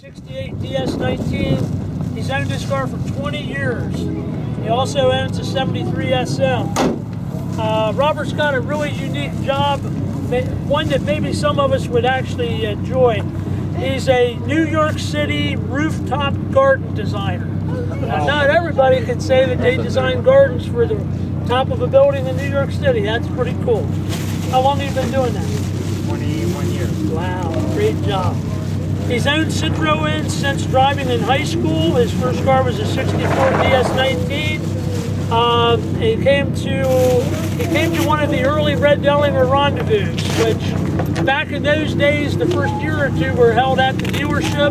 68 DS19. He's owned this car for 20 years. He also owns a 73 SM. Robert's got a really unique job, one that maybe some of us would actually enjoy. He's a New York City rooftop garden designer. Now, not everybody can say that they design gardens for the top of a building in New York City. That's pretty cool. How long have you been doing that? 21 years. Wow, great job. He's owned Citroëns since driving in high school. His first car was a 64 DS19. He came to one of the early Red Dellinger rendezvous, which back in those days, the first year or two were held at the dealership,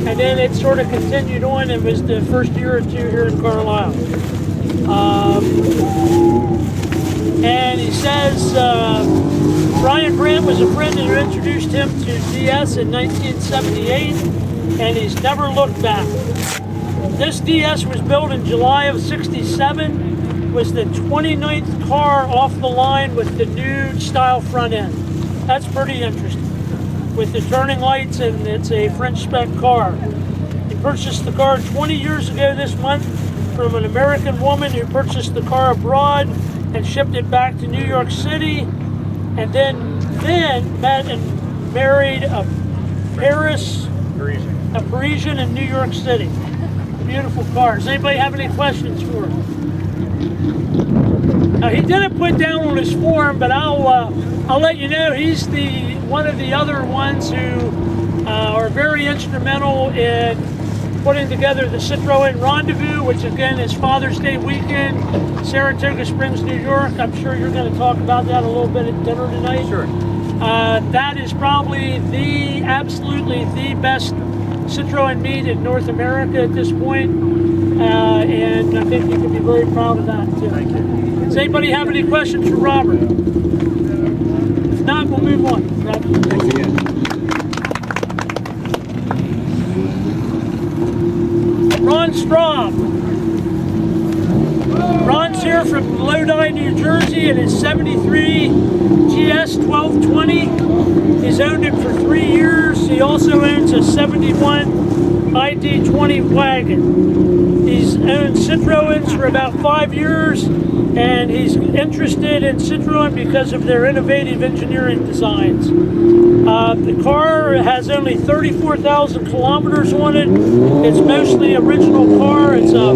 and then it sort of continued on and was the first year or two here in Carlisle. And he says Brian Grant was a friend who introduced him to DS in 1978, and he's never looked back. This DS was built in July of '67, was the 29th car off the line with the new style front end. That's pretty interesting. With the turning lights, and it's a French spec car. He purchased the car 20 years ago this month from an American woman who purchased the car abroad and shipped it back to New York City, and then met and married a Parisian in New York City. Beautiful car. Does anybody have any questions for him? Now, he didn't put down on his form, but I'll let you know he's one of the other ones who are very instrumental in putting together the Citroën Rendezvous, which again is Father's Day weekend, Saratoga Springs, New York. I'm sure you're going to talk about that a little bit at dinner tonight. Sure. That is probably absolutely the best Citroën meet in North America at this point, and I think you can be very proud of that too. Thank you. Does anybody have any questions for Robert? If not, we'll move on. Robert. Thanks again. Ron Straub. Ron's here from Lodi, New Jersey, and his 73 GS 1220. He's owned it for 3 years. He also owns a 71 ID20 wagon. He's owned Citroëns for about 5 years, and he's interested in Citroën because of their innovative engineering designs. The car has only 34,000 kilometers on it. It's mostly original car. It's a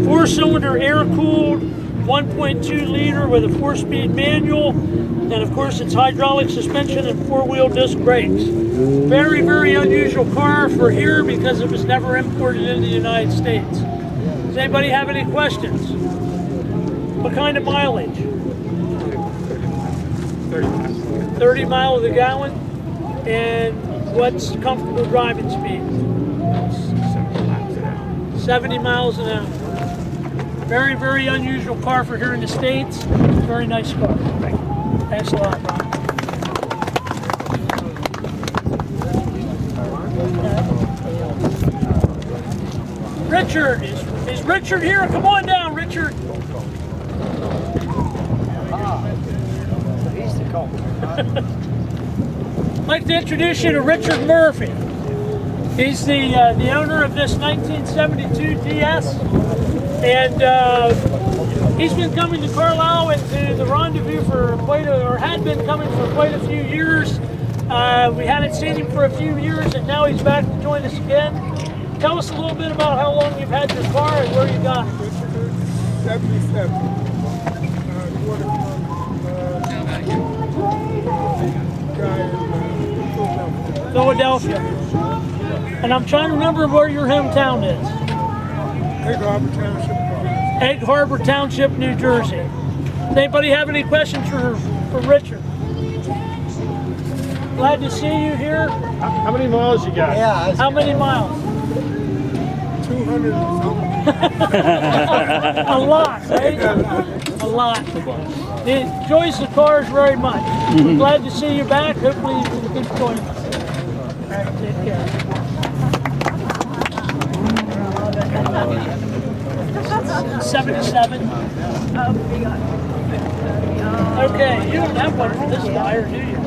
4-cylinder air-cooled 1.2 liter with a 4-speed manual, and of course it's hydraulic suspension and 4-wheel disc brakes. Very, very unusual car for here because it was never imported into the United States. Does anybody have any questions? What kind of mileage? 30 miles. 30 miles to the gallon. And what's comfortable driving speed? 70 miles an hour. 70 miles an hour. Very, very unusual car for here in the States. Very nice car. Thank you. Thanks a lot, Ron. Richard, is Richard here? Come on down, Richard. I'd like to introduce you to Richard Murphy. He's the owner of this 1972 DS, and he's been coming to Carlisle and to the Rendezvous for had been coming for quite a few years. We hadn't seen him for a few years, and now he's back to join us again. Tell us a little bit about how long you've had your car and where you got it. 77. Philadelphia. And I'm trying to remember where your hometown is. Egg Harbor Township. Egg Harbor Township, New Jersey. Does anybody have any questions for Richard? Glad to see you here. How many miles you got? Yeah. How many miles? 200 and something. A lot, right? A lot. He enjoys the cars very much. We're glad to see you back. Hopefully you can keep joining us. All right, take care. 77. Okay, you don't have one for this guy, or do you?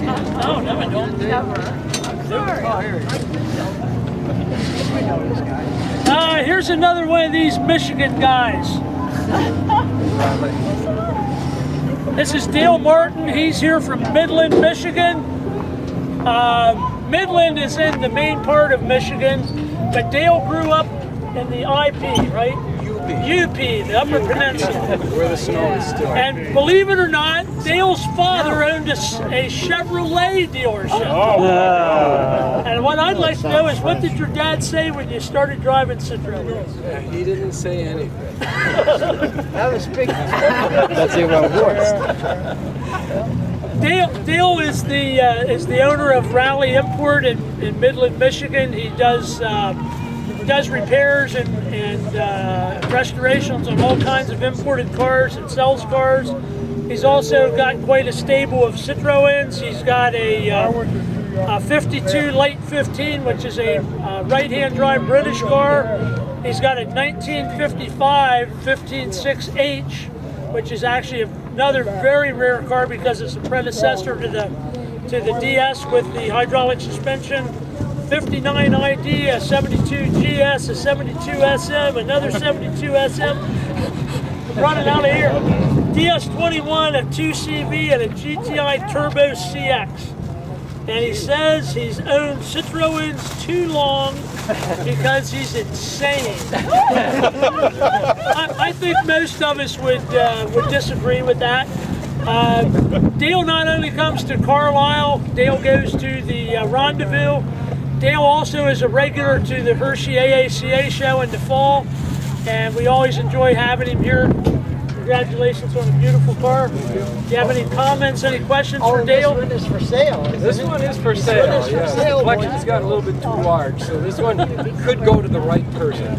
No, I don't. Here's another one of these Michigan guys. This is Dale Martin. He's here from Midland, Michigan. Midland is in the main part of Michigan, but Dale grew up in the IP, right? UP, the Upper Peninsula. Where the snow is still. And believe it or not, Dale's father owned a Chevrolet dealership. And what I'd like to know is, what did your dad say when you started driving Citroëns? He didn't say anything. That was big. That's even worse. Dale is the owner of Raleigh Import in Midland, Michigan. He does repairs and restorations on all kinds of imported cars and sells cars. He's also got quite a stable of Citroëns. He's got a 52 Late 15, which is a right-hand drive British car. He's got a 1955 15.6H, which is actually another very rare car because it's a predecessor to the DS with the hydraulic suspension. 59 ID, a 72 GS, a 72 SM, another 72 SM. Running out of here. DS21, a 2CV, and a GTI Turbo CX. And he says he's owned Citroëns too long because he's insane. I think most of us would disagree with that. Dale not only comes to Carlisle, Dale goes to the Rendezvous. Dale also is a regular to the Hershey AACA show in the fall, and we always enjoy having him here. Congratulations on a beautiful car. Do you have any comments, any questions for Dale? This one is for sale. This one is for sale. Yeah. The collection's got a little bit too large, so this one could go to the right person.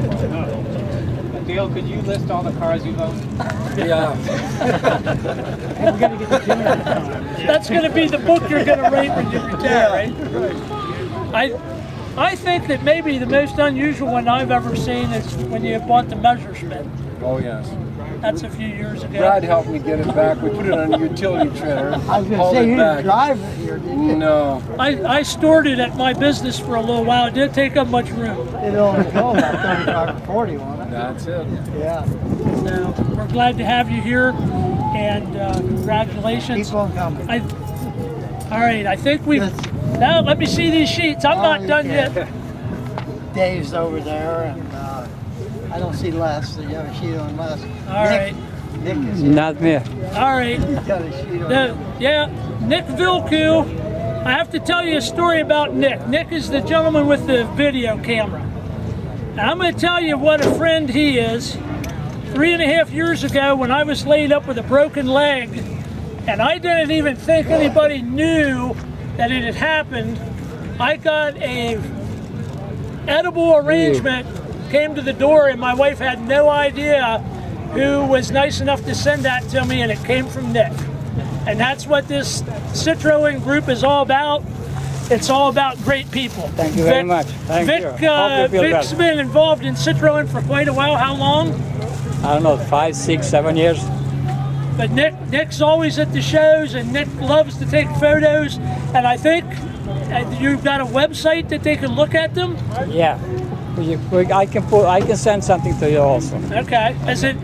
Dale, could you list all the cars you've owned? Yeah. That's going to be the book you're going to write when you retire, right? I think that maybe the most unusual one I've ever seen is when you bought the Messerschmitt. Oh, yes. That's a few years ago. Brad helped me get it back. We put it on a utility trailer. I was going to say, you didn't drive it here, did you? No. I stored it at my business for a little while. It didn't take up much room. It only go about 35 or 40 on it. That's it. Yeah. So we're glad to have you here, and congratulations. Keep on coming. All right, I think we've... Now, let me see these sheets. I'm not done yet. Dave's over there, and I don't see Les, so you have a sheet on Les. All right. Nick is here. Not me. All right. He's got a sheet on Nick Vilku. I have to tell you a story about Nick. Nick is the gentleman with the video camera. And I'm going to tell you what a friend he is. 3.5 years ago, when I was laid up with a broken leg, and I didn't even think anybody knew that it had happened, I got a edible arrangement, came to the door, and my wife had no idea who was nice enough to send that to me, and it came from Nick. And that's what this Citroën group is all about. It's all about great people. Thank you very much. Thank you. Hope you feel Vic's better. been involved in Citroën for quite a while. How long? I don't know, 5, 6, 7 years. But Nick's always at the shows, and Nick loves to take photos. And I think you've got a website that they can look at them. Yeah. I can send something to you also. Okay. Is it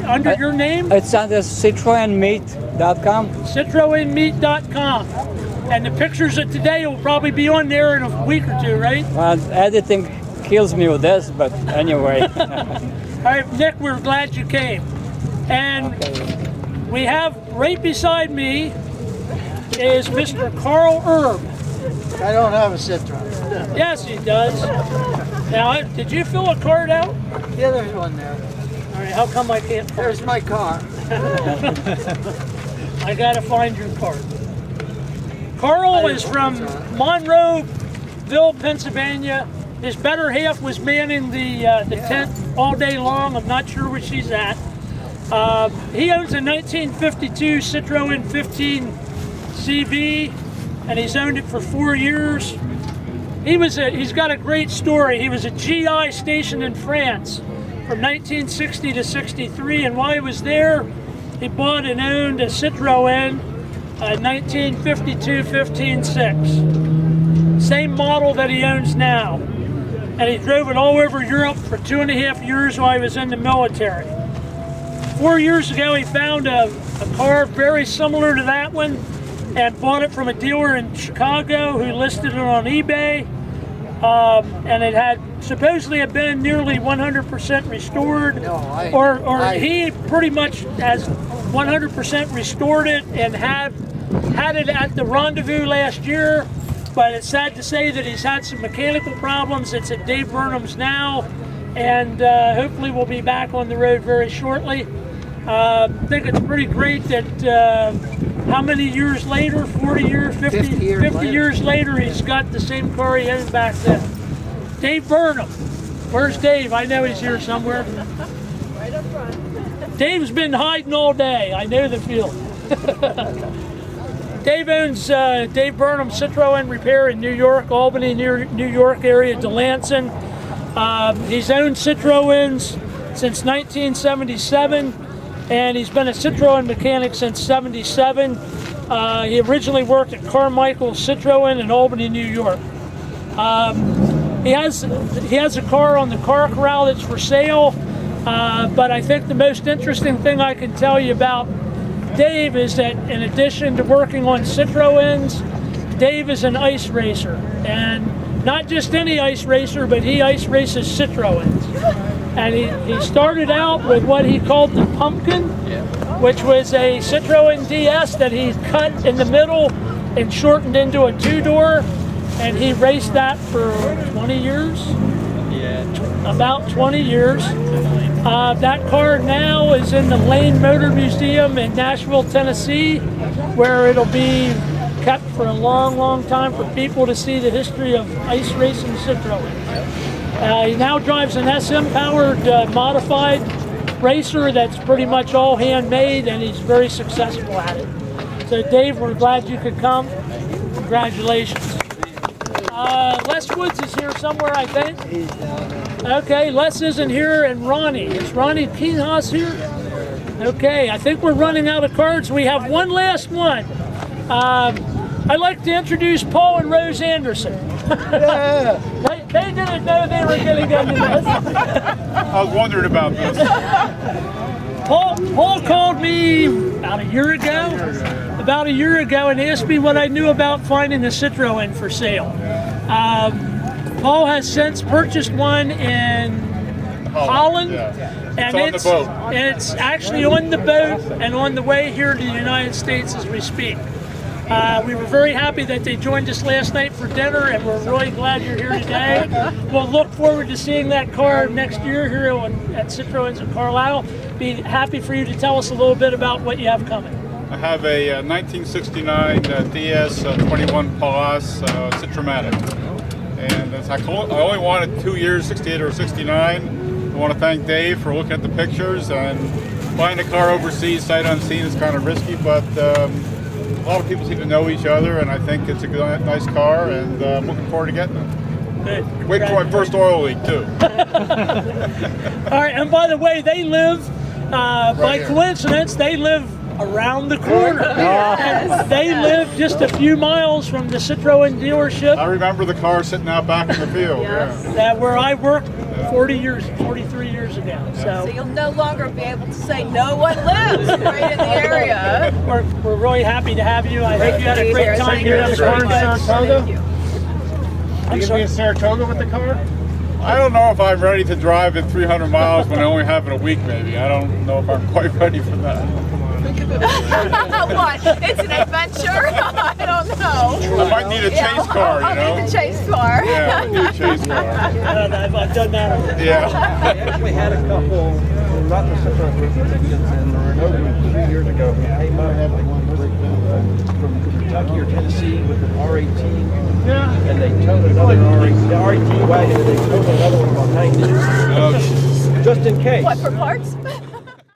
under your name? It's under citroenmeet.com. Citroenmeet.com. And the pictures of today will probably be on there in a week or two, right? Well, editing kills me with this, but anyway. All right, Nick, we're glad you came. And we have right beside me is Mr. Carl Erb. I don't have a Citroën. Yes, he does. Now, did you fill a card out? Yeah, there's one there. All right, how come I can't? There's my car. I gotta find your card. Carl is from Monroeville, Pennsylvania. His better half was manning the tent all day long. I'm not sure where she's at. He owns a 1952 Citroën 15 CV, and he's owned it for 4 years. He's got a great story. He was a GI stationed in France from 1960 to 63, and while he was there, he bought and owned a Citroën 1952 15.6. same model that he owns now. And he drove it all over Europe for 2.5 years while he was in the military. 4 years ago, he found a car very similar to that one and bought it from a dealer in Chicago who listed it on eBay. And it had supposedly had been nearly 100% restored, he pretty much has 100% restored it and had it at the rendezvous last year. But it's sad to say that he's had some mechanical problems. It's at Dave Burnham's now, and hopefully we'll be back on the road very shortly. I think it's pretty great that how many years later, 40 years, 50 years later, he's got the same car he owned back then. Dave Burnham. Where's Dave? I know he's here somewhere. Right up front. Dave's been hiding all day. I know the feeling. Dave owns Dave Burnham Citroën Repair in New York, Albany, near New York area, Delancey. He's owned Citroëns since 1977. And he's been a Citroën mechanic since '77. He originally worked at Carmichael Citroën in Albany, New York. He has a car on the car corral that's for sale. But I think the most interesting thing I can tell you about Dave is that in addition to working on Citroëns, Dave is an ice racer. And not just any ice racer, but he ice races Citroëns. And he started out with what he called the Pumpkin, which was a Citroën DS that he cut in the middle and shortened into a two-door. And he raced that for 20 years? Yeah. About 20 years. That car now is in the Lane Motor Museum in Nashville, Tennessee, where it'll be kept for a long, long time for people to see the history of ice racing Citroën. He now drives an SM-powered modified racer that's pretty much all handmade, and he's very successful at it. So Dave, we're glad you could come. Congratulations. Les Woods is here somewhere, I think. Okay, Les isn't here, and Ronnie. Is Ronnie Keenhaus here? Okay, I think we're running out of cards. We have one last one. I'd like to introduce Paul and Rose Anderson. Yeah. They didn't know they were getting into this. I was wondering about this. Paul called me about a year ago and asked me what I knew about finding a Citroën for sale. Paul has since purchased one in Holland, and it's actually on the boat and on the way here to the United States as we speak. We were very happy that they joined us last night for dinner, and we're really glad you're here today. We'll look forward to seeing that car next year here at Citroëns in Carlisle. Be happy for you to tell us a little bit about what you have coming. I have a 1969 DS 21 Palace Citromatic. And I only wanted 2 years, 68 or 69. I want to thank Dave for looking at the pictures, and buying a car overseas sight unseen is kind of risky, but a lot of people seem to know each other, and I think it's a good, nice car, and I'm looking forward to getting it. Good. Waiting for my first oil leak too. All right, and by the way, they live, by coincidence, they live around the corner. And they live just a few miles from the Citroën dealership. I remember the car sitting out back in the field. Yes. Where I worked 43 years ago. So you'll no longer be able to say no one lives right in the area. We're really happy to have you. I hope you had a great time here at the car in Saratoga. Thank you. You gonna be in Saratoga with the car? I don't know if I'm ready to drive at 300 miles when I only have it a week, maybe. I don't know if I'm quite ready for that. What? It's an adventure? I don't know. I might need a chase car, you know? I'll need a chase car. Yeah, I need a chase car. I've done that already. Yeah. I actually had a couple, not the Citroën and the Renault group 2 years ago, who came up from Kentucky or Tennessee with an R18. Yeah. And they towed another R18 wagon, and they towed another one behind it. Just in case. What, for parts?